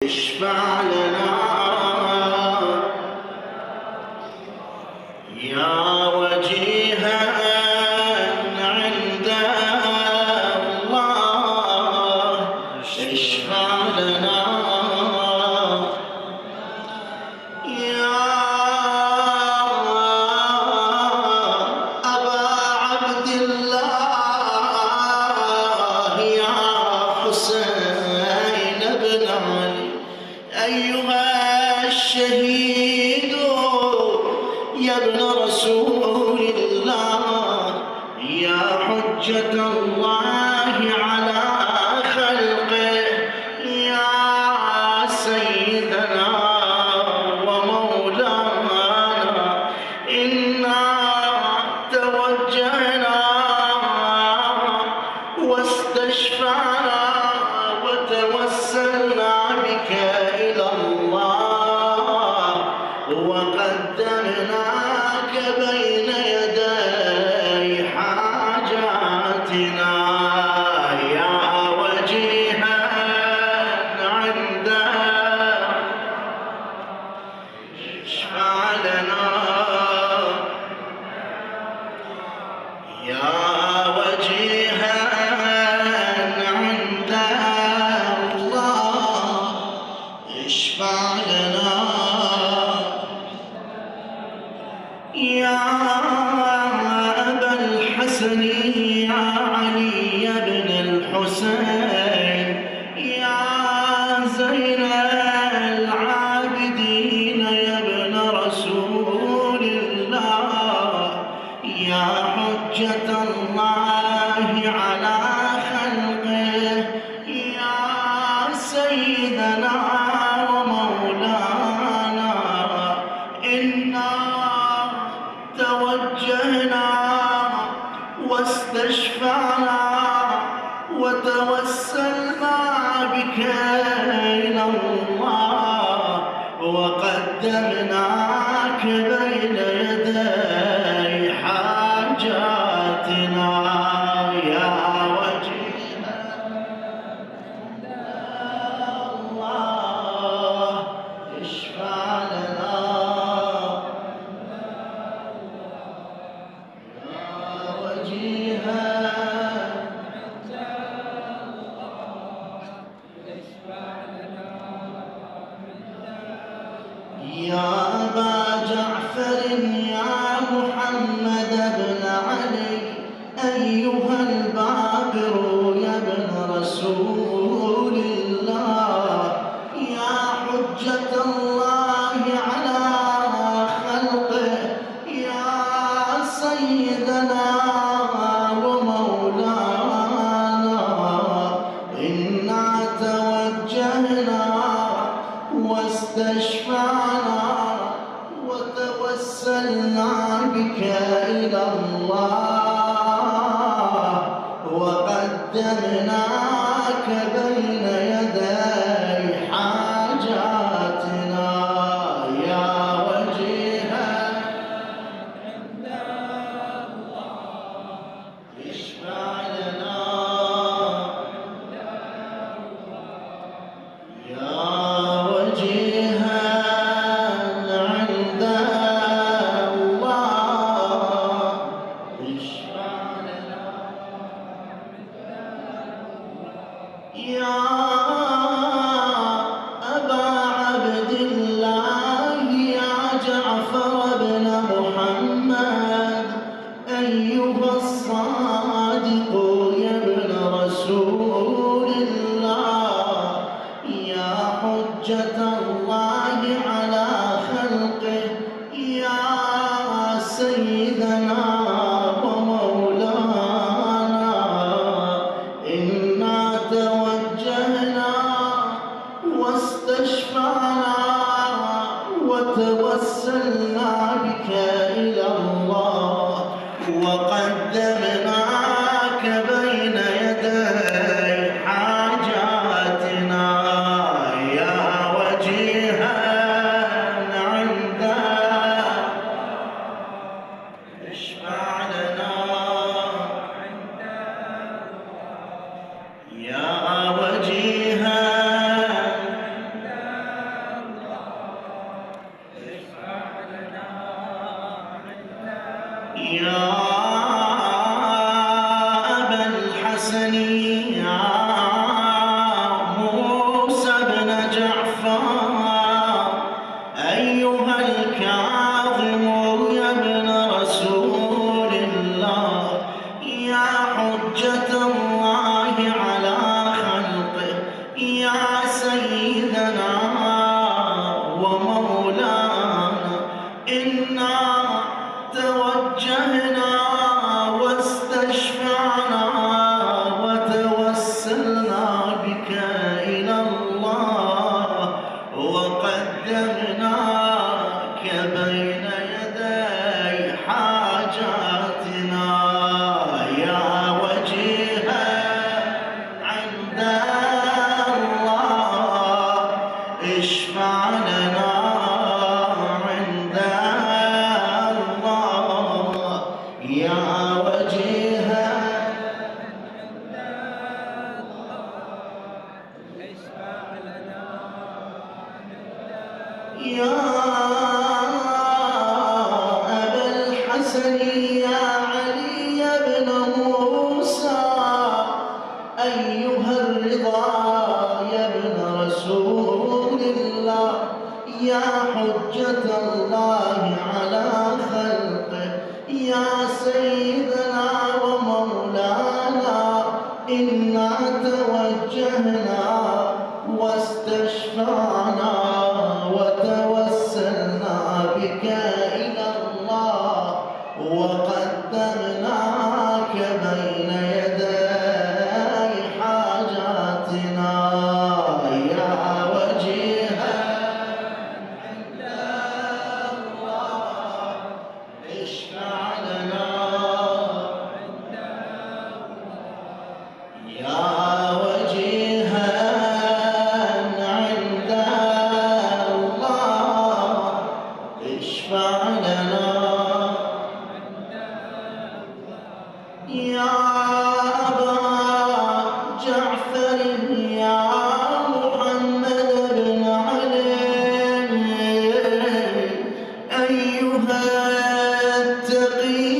اشفع لنا يا وجيها عند الله، اشفع لنا يا أبا عبد الله يا حسين بن علي أيها الشهيد يا ابن رسول الله يا حجة الله على خلقه يا سيدنا ومولانا إنا توجهنا واستشفعنا وتوسلنا بك إلى الله وقدمناك بين يدي حاجاتنا يا وجيها عند اشفع لنا يا وجيها عند الله اشفع لنا يا أبا الحسن يا علي بن الحسين يا زين العابدين يا ابن رسول الله يا حجة الله على خلقه يا سيدنا ومولانا إنا توجهنا واستشفعنا وتوسلنا بك إلى الله وقدمناك بين يدي حاجاتنا يا وجيها الله اشفع لنا يا أبا جعفر يا محمد بن علي أيها الباقر يا ابن رسول الله يا حجة الله على خلقه يا سيدنا ومولانا إنا توجهنا واستشفعنا وتوسلنا بك إلى الله وقدمناك بين يدي حاجاتنا يا وجيها عند الله اشفع لنا يا وجيها عند الله اشفع لنا يا أبا عبد الله يا جعفر بن محمد أيها الصادق يا ابن رسول الله يا حجة الله على خلقه يا سيدنا ومولانا إنا توجهنا واستشفعنا وتوسلنا بك إلى الله وقدمناك بين يدي حاجاتنا يا وجيها عند اشفع لنا يا وجيها سيدنا ومولانا إنا توجهنا واستشفعنا وتوسلنا بك إلى الله وقدمناك بين يدي حاجاتنا يا وجيها عند الله اشفع لنا عند الله يا وجيها يا أبا الحسن يا علي بن موسى أيها الرضا يا ابن رسول الله يا حجة الله على خلقه يا سيدنا ومولانا إنا توجهنا واستشفعنا وتوسلنا بك إلى الله وقدمناك بين يدي حاجاتنا يا وجيها عند الله اشفع لنا يا وجيها عند الله اشفع لنا يا أبا جعفر يا محمد بن علي أيها التقي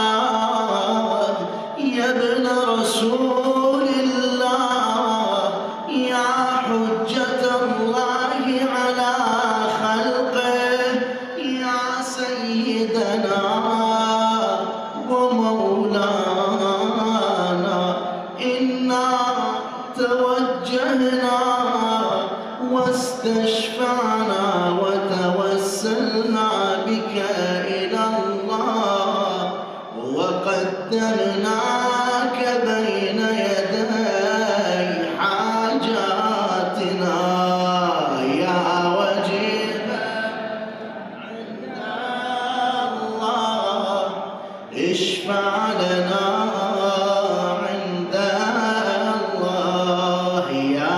الجواد يا ابن رسول الله يا حجة الله على خلقه يا سيدنا ومولانا إنا توجهنا واستشفعنا وتوسلنا بك إلى الله وقدمناك بين يدي حاجاتنا يا وجيها عند الله اشفع لنا عند الله يا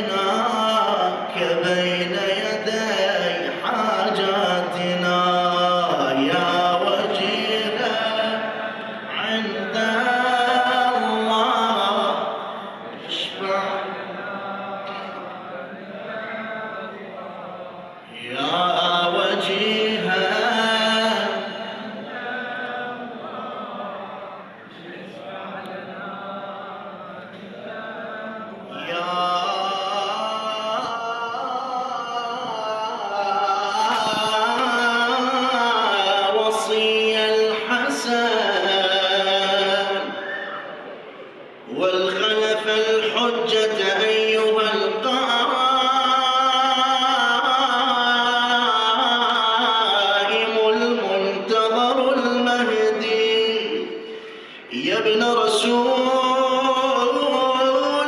وقدمناك بين يدي حاجاتنا يا وجيها عند الله اشفع يا وجيها والخلف الحجة أيها القائم المنتظر المهدي يا ابن رسول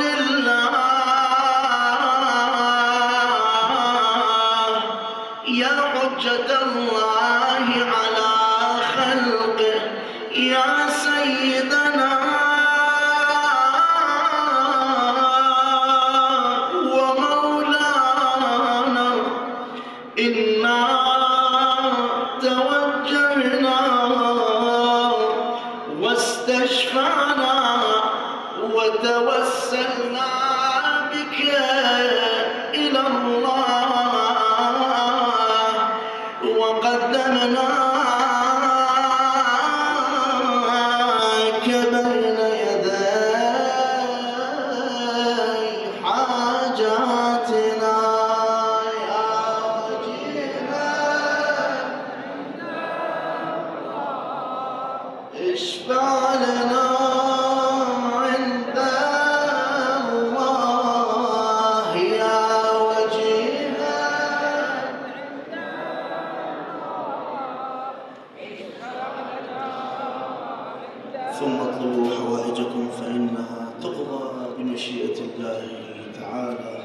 الله يا حجة الله على خلقه يا سيدنا إنا توجهنا واستشفعنا وتوسلنا بك إلى الله وقدمناك بين يدي حاجاتنا اشفع لنا عند الله يا وجيها ثم اطلبوا حوائجكم فإنها تقضى بمشيئة الله تعالى.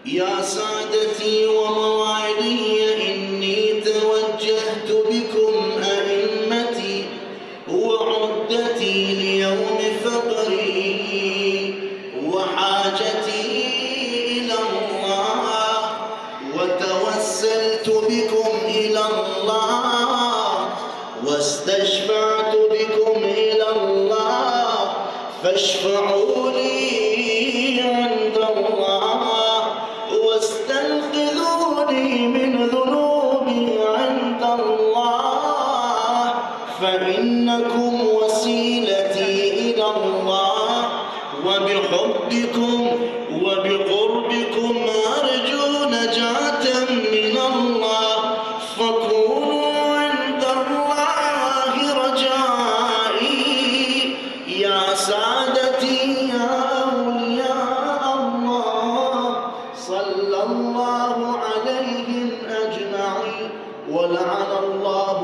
يا سادتي وموالي إني توجهت بكم أئمتي وعدتي ليوم فقري وحاجتي إلى الله وتوسلت بكم إلى الله واستشفعت بكم إلى الله فاشفعوا لي عند الله واستنقذوني من ذنوبي عند الله فإنكم وسيلتي إلى الله وبحبكم وبقربكم أرجو نجاة من الله فكونوا عند الله رجائي يا سادتي يا أولياء الله صلى الله عليهم أجمعين ولعن الله